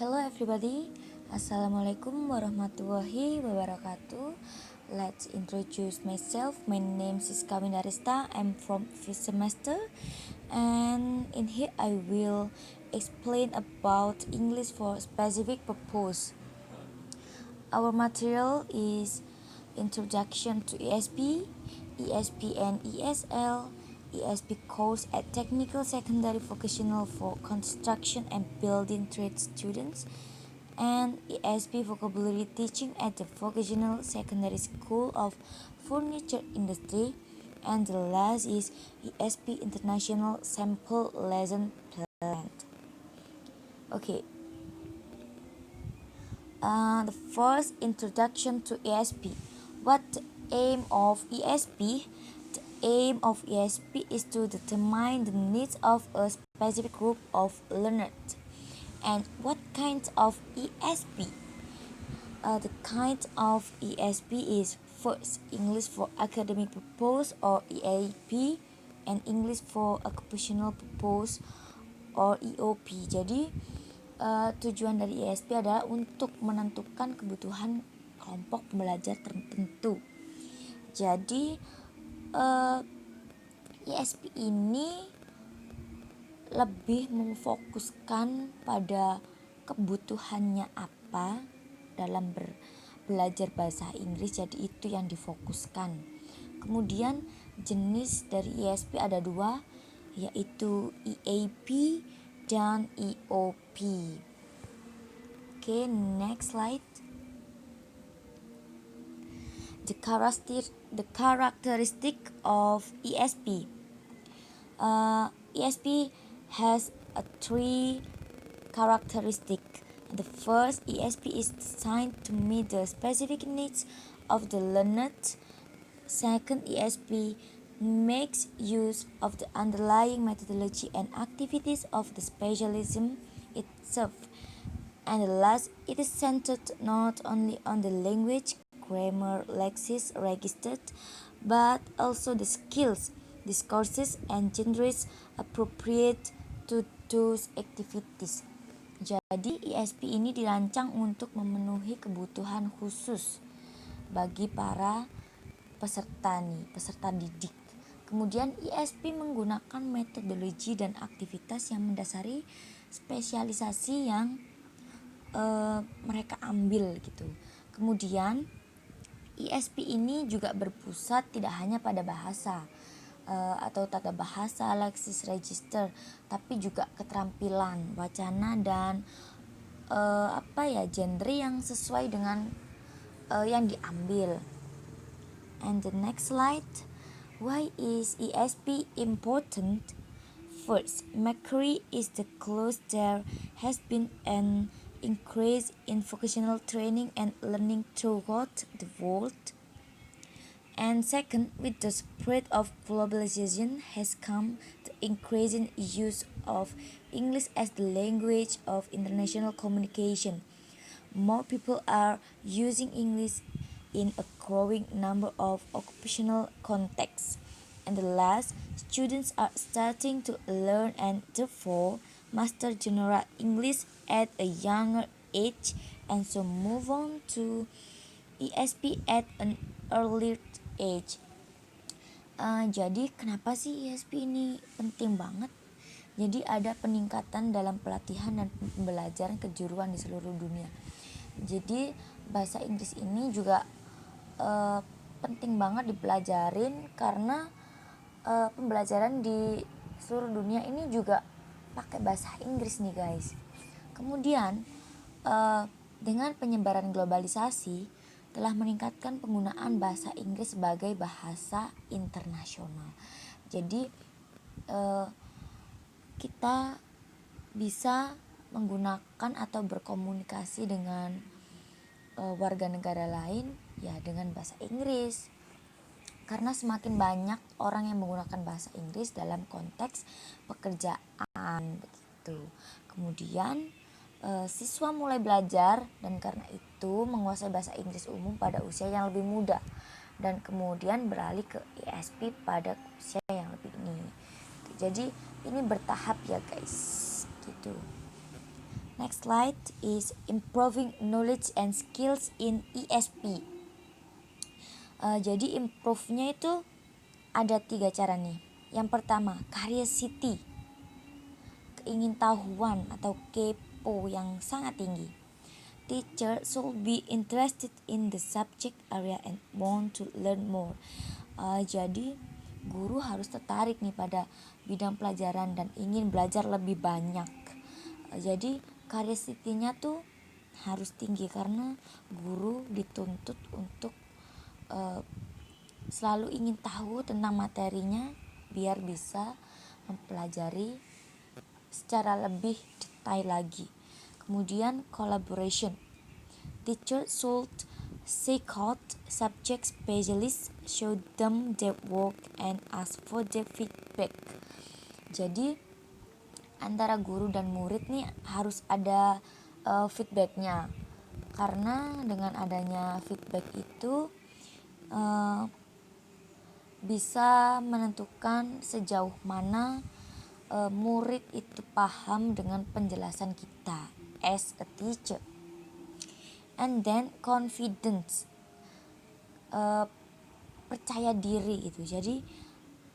Hello everybody, Assalamualaikum warahmatullahi wabarakatuh. Let's introduce myself. My name is Kawindarista. I'm from fifth semester, and in here I will explain about English for specific purpose. Our material is Introduction to ESP, ESP and ESL, ESP course at Technical Secondary Vocational for Construction and Building Trade students, and ESP vocabulary teaching at the Vocational Secondary School of Furniture Industry, and the last is ESP International Sample Lesson Plan. Okay. The first, introduction to ESP. What the aim of ESP? The aim of ESP is to determine the needs of a specific group of learners. And what kinds of ESP? The kind of ESP is first, English for academic purpose or EAP, and English for occupational purpose or EOP. Jadi tujuan dari ESP adalah untuk menentukan kebutuhan kelompok pembelajar tertentu. Jadi ESP ini lebih memfokuskan pada kebutuhannya apa dalam belajar bahasa Inggris, jadi itu yang difokuskan. Kemudian jenis dari ESP ada dua, yaitu EAP dan EOP. Okay, next slide. The characteristic of ESP. ESP has three characteristics. The first, ESP is designed to meet the specific needs of the learner. Second, ESP makes use of the underlying methodology and activities of the specialism itself. And the last, it is centered not only on the language, grammar, lexis registered, but also the skills, discourses, and genres appropriate to those activities. Jadi ESP ini dirancang untuk memenuhi kebutuhan khusus bagi para peserta didik. Kemudian ESP menggunakan metodologi dan aktivitas yang mendasari spesialisasi yang mereka ambil gitu. Kemudian ESP ini juga berpusat tidak hanya pada bahasa atau tata bahasa, leksis register, tapi juga keterampilan wacana dan genre yang sesuai dengan yang diambil. And the next slide, why is ESP important? First, Macquarie is the close there has been an increase in vocational training and learning throughout the world. And second, with the spread of globalization has come the increasing use of English as the language of international communication. More people are using English in a growing number of occupational contexts. And the last, students are starting to learn and therefore master general English at a younger age, and so move on to ESP at an earlier age. Jadi kenapa sih ESP ini penting banget? Jadi ada peningkatan dalam pelatihan dan pembelajaran kejuruan di seluruh dunia. Jadi bahasa Inggris ini juga penting banget dipelajarin karena pembelajaran di seluruh dunia ini juga pakai bahasa Inggris nih guys. Kemudian dengan penyebaran globalisasi telah meningkatkan penggunaan bahasa Inggris sebagai bahasa internasional. Jadi kita bisa menggunakan atau berkomunikasi dengan warga negara lain ya dengan bahasa Inggris, karena semakin banyak orang yang menggunakan bahasa Inggris dalam konteks pekerjaan begitu. Kemudian siswa mulai belajar dan karena itu menguasai bahasa Inggris umum pada usia yang lebih muda dan kemudian beralih ke ESP pada usia yang lebih ini. Jadi ini bertahap ya guys gitu. Next slide is improving knowledge and skills in ESP. Jadi improve-nya itu ada 3 cara nih. Yang pertama, curiosity, keingintahuan atau kepo yang sangat tinggi. Teacher should be interested in the subject area and want to learn more. Jadi guru harus tertarik nih pada bidang pelajaran dan ingin belajar lebih banyak. Jadi curiosity-nya tuh harus tinggi karena guru dituntut untuk selalu ingin tahu tentang materinya biar bisa mempelajari secara lebih detail lagi. Kemudian collaboration. Teacher should seek out subject specialists, show them their work and ask for their feedback. Jadi antara guru dan murid nih harus ada feedbacknya, karena dengan adanya feedback itu bisa menentukan sejauh mana murid itu paham dengan penjelasan kita as a teacher. And then confidence, percaya diri gitu. Jadi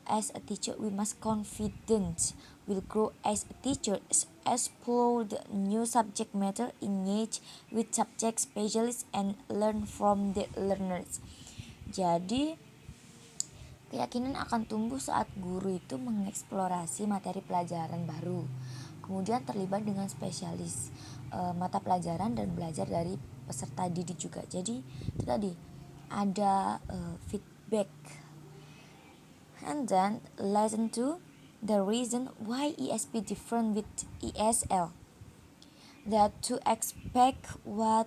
as a teacher we must confident, will grow as a teacher, explore the new subject matter, engage with subject specialists and learn from the learners. Jadi keyakinan akan tumbuh saat guru itu mengeksplorasi materi pelajaran baru, kemudian terlibat dengan spesialis mata pelajaran dan belajar dari peserta didik juga. Jadi itu tadi ada feedback. And then lesson 2, the reason why ESP different with ESL. That to expect why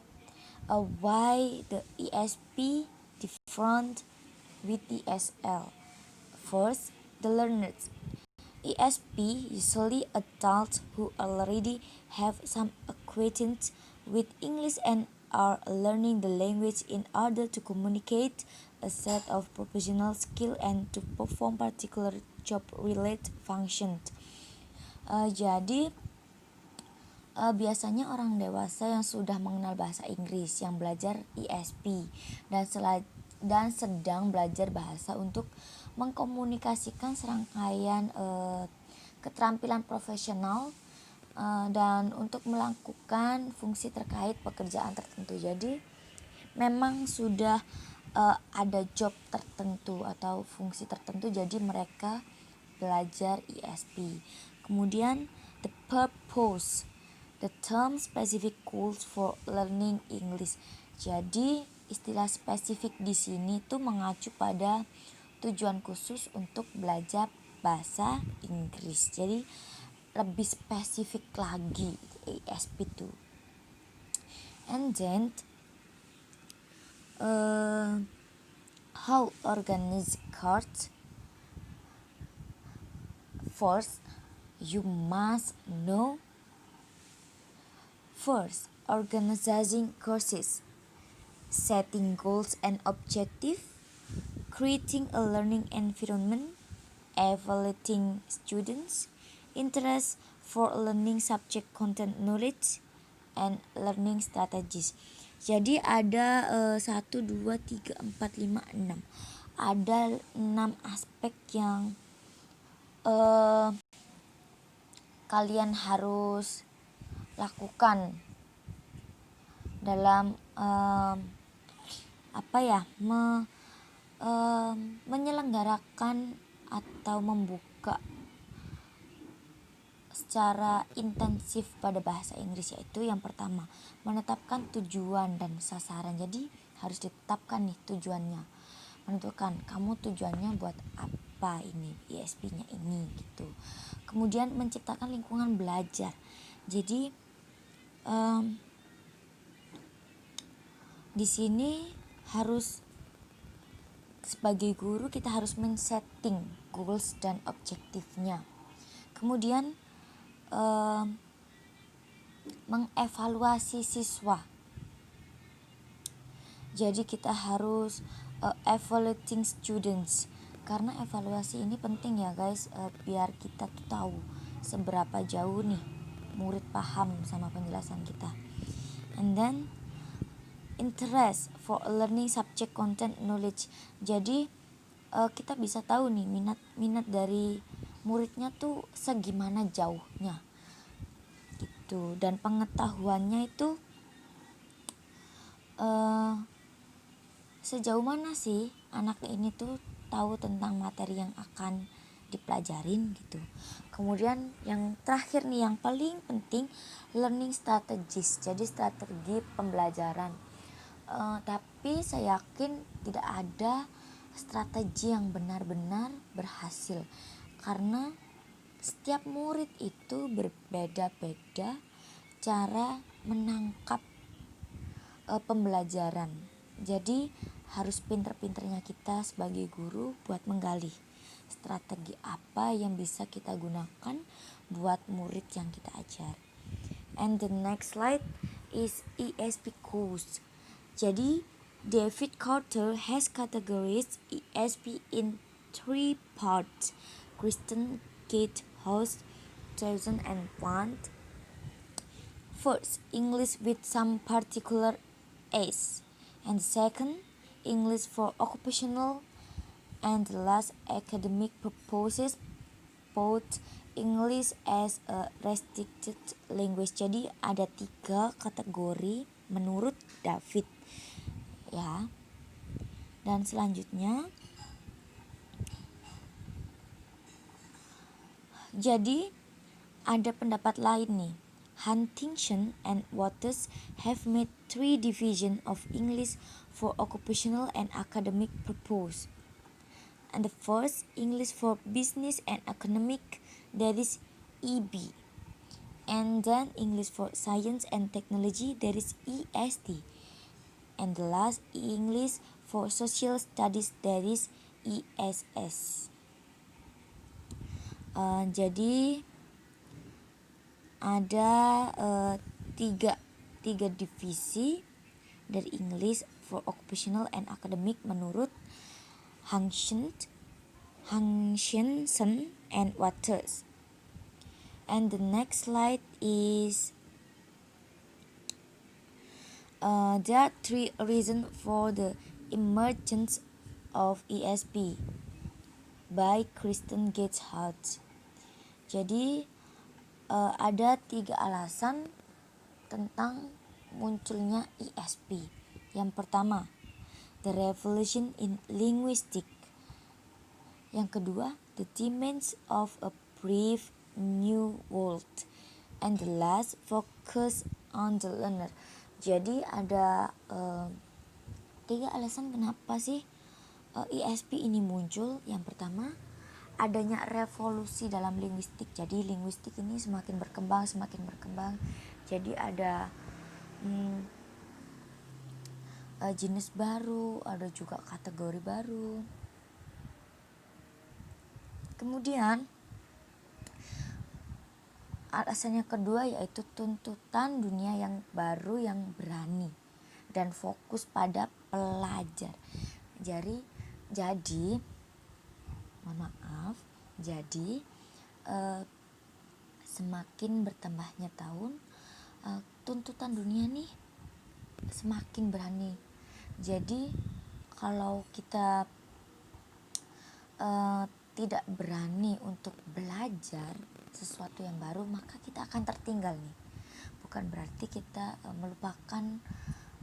the ESP different with ESL. First, the learners. ESP usually adults who already have some acquaintance with English and are learning the language in order to communicate, a set of professional skill and to perform particular job-related functions. Jadi biasanya orang dewasa yang sudah mengenal bahasa Inggris yang belajar ESP dan sedang belajar bahasa untuk mengkomunikasikan serangkaian keterampilan profesional dan untuk melakukan fungsi terkait pekerjaan tertentu. Jadi memang sudah ada job tertentu atau fungsi tertentu, jadi mereka belajar ESP. Kemudian the purpose, the term specific goals for learning English. Jadi istilah spesifik di sini tuh mengacu pada tujuan khusus untuk belajar bahasa Inggris. Jadi lebih spesifik lagi ESP itu. And then how organize cards. First, you must know. First, organizing courses, setting goals and objectives, creating a learning environment, evaluating students, interest for learning subject content knowledge, and learning strategies. Jadi ada 1, 2, 3, 4, 5, 6. Ada 6 aspek yang kalian harus lakukan dalam menyelenggarakan atau membuka secara intensif pada bahasa Inggris, yaitu yang pertama menetapkan tujuan dan sasaran. Jadi harus ditetapkan nih tujuannya, menentukan kamu tujuannya buat apa ini ESP-nya ini gitu. Kemudian menciptakan lingkungan belajar. Jadi di sini harus sebagai guru kita harus men-setting goals dan objektifnya. Kemudian mengevaluasi siswa. Jadi kita harus evaluating students, karena evaluasi ini penting ya guys, biar kita tuh tahu seberapa jauh nih murid paham sama penjelasan kita. And then interest for learning subject content knowledge. Jadi kita bisa tahu nih minat dari muridnya tuh segimana jauhnya gitu, dan pengetahuannya itu sejauh mana sih anak ini tuh tahu tentang materi yang akan dipelajarin gitu. Kemudian yang terakhir nih, yang paling penting, learning strategies, jadi strategi pembelajaran. Tapi saya yakin tidak ada strategi yang benar-benar berhasil, karena setiap murid itu berbeda-beda cara menangkap pembelajaran. Jadi harus pinter-pinternya kita sebagai guru buat menggali strategi apa yang bisa kita gunakan buat murid yang kita ajar. And the next slide is ESP course. Jadi David Carter has categorized ESP in 3 parts. Kristen Gatehouse 2001. First, English with some particular A's, and second, English for occupational, and the last, academic purposes, both English as a restricted language. Jadi ada 3 kategori menurut David ya. Dan selanjutnya, jadi ada pendapat lain nih. Huntington and Waters have made 3 divisions of English for occupational and academic purpose. And the first, English for business and economic, that is EB. And then English for science and technology, that is EST. And the last, English for social studies, that is ESS. Jadi ada tiga divisi dari English for occupational and academic menurut Huntington and Waters. And the next slide is there are 3 reasons for the emergence of ESP by Kristen Gatehouse. Jadi ada 3 alasan tentang munculnya ESP. Yang pertama, the revolution in linguistics. Yang kedua, the demands of a brave new world. And the last, focus on the learner. Jadi ada 3 alasan kenapa sih ESP ini muncul. Yang pertama, adanya revolusi dalam linguistik. Jadi linguistik ini semakin berkembang. Jadi ada jenis baru, ada juga kategori baru. Kemudian alasan yang kedua yaitu tuntutan dunia yang baru yang berani dan fokus pada pelajar. Jadi semakin bertambahnya tahun, tuntutan dunia nih semakin berani. Jadi kalau kita tidak berani untuk belajar sesuatu yang baru, maka kita akan tertinggal nih. Bukan berarti kita melupakan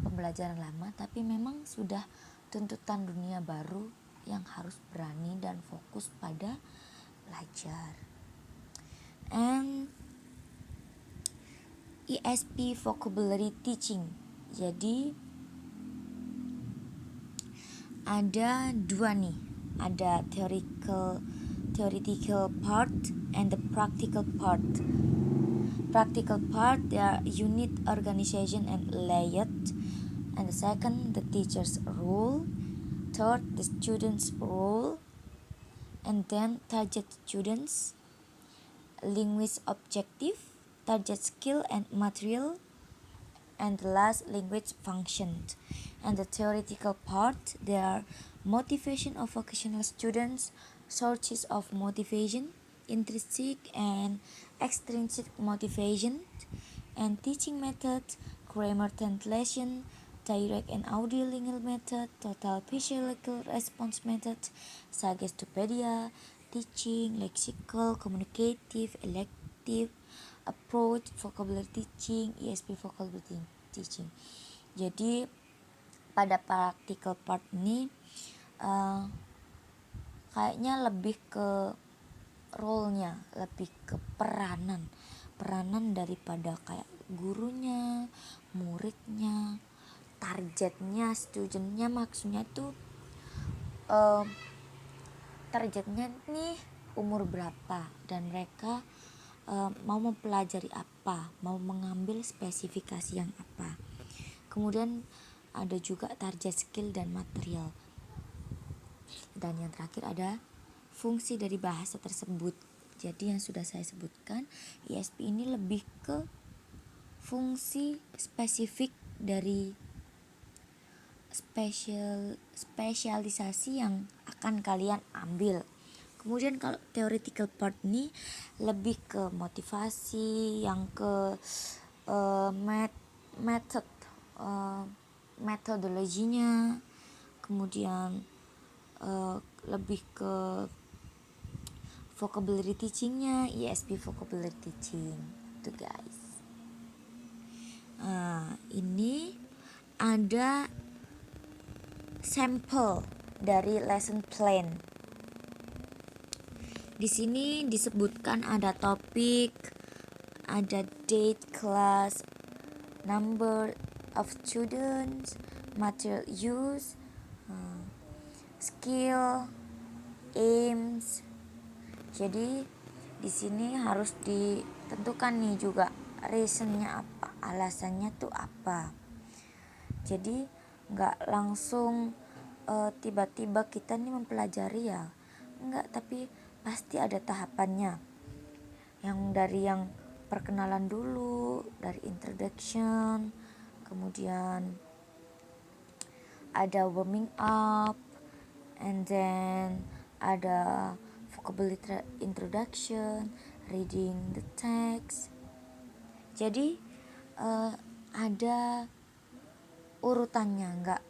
pembelajaran lama, tapi memang sudah tuntutan dunia baru yang harus berani dan fokus pada belajar. And ESP vocabulary teaching. Jadi ada 2 nih. Ada theoretical part and the practical part. Practical part, there are unit, organization and layout. And the second, the teacher's role. Third, the student's role. And then target students, language objective, target skill and material, and the last, language functions. And the theoretical part, there are motivation of vocational students, sources of motivation, intrinsic and extrinsic motivation and teaching methods, grammar translation, direct and audio-lingual method, total physiological response method, suggestopedia, teaching, lexical, communicative, elective, approach, vocabulary teaching, ESP vocabulary teaching. Jadi pada practical part ini kayaknya lebih ke role-nya, lebih ke peranan daripada kayak gurunya, muridnya, targetnya, studentnya. Maksudnya tuh targetnya nih umur berapa dan mereka mau mempelajari apa, mau mengambil spesifikasi yang apa. Kemudian ada juga target skill dan material. Dan yang terakhir ada fungsi dari bahasa tersebut. Jadi yang sudah saya sebutkan, ESP ini lebih ke fungsi spesifik dari spesialisasi yang akan kalian ambil. Kemudian kalau theoretical part ini lebih ke motivasi, yang ke metodologinya, kemudian lebih ke vocabulary teachingnya, ESP vocabulary teaching tuh guys. Ini ada sampel dari lesson plan. Di sini disebutkan ada topik, ada date class, number of students, material use, skill, aims. Jadi di sini harus ditentukan nih juga reasonnya apa, alasannya tuh apa. Jadi nggak langsung tiba-tiba kita nih mempelajari ya, nggak, tapi pasti ada tahapannya. Yang dari yang perkenalan dulu, dari introduction, kemudian ada warming up, and then ada vocabulary introduction, reading the text. Jadi ada urutannya, nggak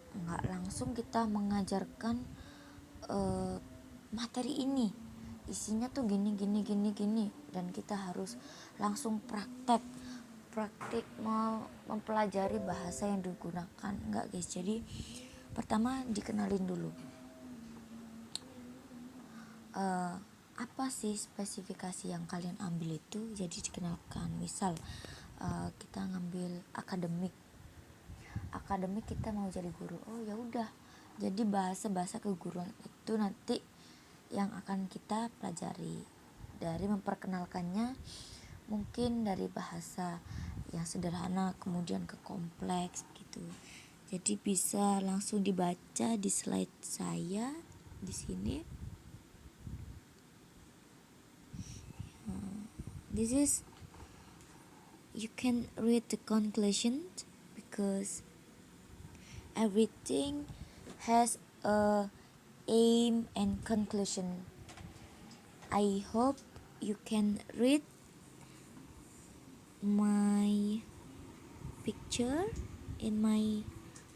langsung kita mengajarkan materi ini isinya tuh gini dan kita harus langsung praktek mempelajari bahasa yang digunakan, enggak guys. Jadi pertama dikenalin dulu apa sih spesifikasi yang kalian ambil itu. Jadi dikenalkan, misal kita ngambil akademik kita mau jadi guru, oh ya udah, jadi bahasa keguruan itu nanti yang akan kita pelajari. Dari memperkenalkannya mungkin dari bahasa yang sederhana kemudian ke kompleks gitu. Jadi bisa langsung dibaca di slide saya di sini. This is, you can read the conclusion because everything has a aim and conclusion. I hope you can read my picture in my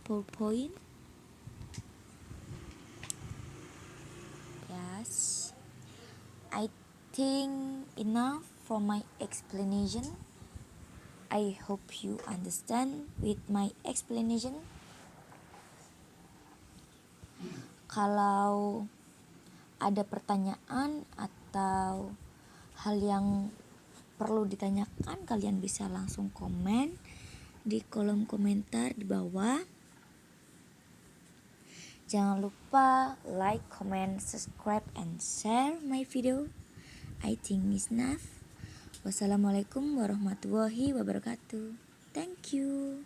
PowerPoint. Yes, I think enough for my explanation. I hope you understand with my explanation. Kalau ada pertanyaan atau hal yang perlu ditanyakan, kalian bisa langsung komen di kolom komentar di bawah. Jangan lupa like, comment, subscribe, and share my video. I think is enough. Wassalamualaikum warahmatullahi wabarakatuh. Thank you.